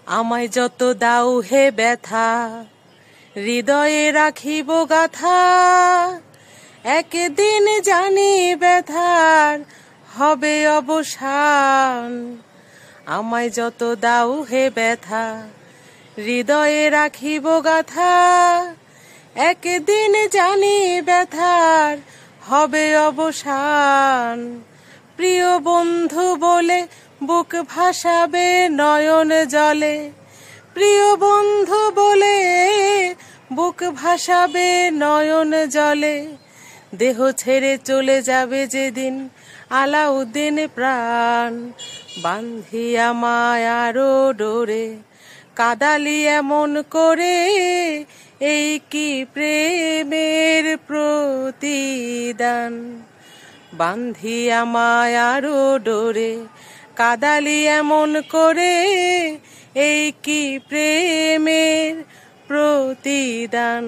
আমায় যত দাও হে ব্যথা, হৃদয়ে রাখিব গাথা। একদিন জানি ব্যথার হবে অবসান। আমায় যত দাও হে ব্যথা, হৃদয়ে রাখিব গাথা। একদিন জানি ব্যথার হবে অবসান। প্রিয় বন্ধু বলে বুক ভাসাবে নয়ন জলে। প্রিয় বন্ধু বলে বুক ভাসাবে নয়ন জলে। দেহ ছেড়ে চলে যাবে যেদিন আলাউদ্দিন প্রাণ। বান্ধিয়া মায়ারো ডোরে কাদালি এমন করে, এই কি প্রেমের প্রতিদান। বান্ধিয়া মায়ারো ডোরে কাদালি এমন করে, এই কি প্রেমের প্রতিদান।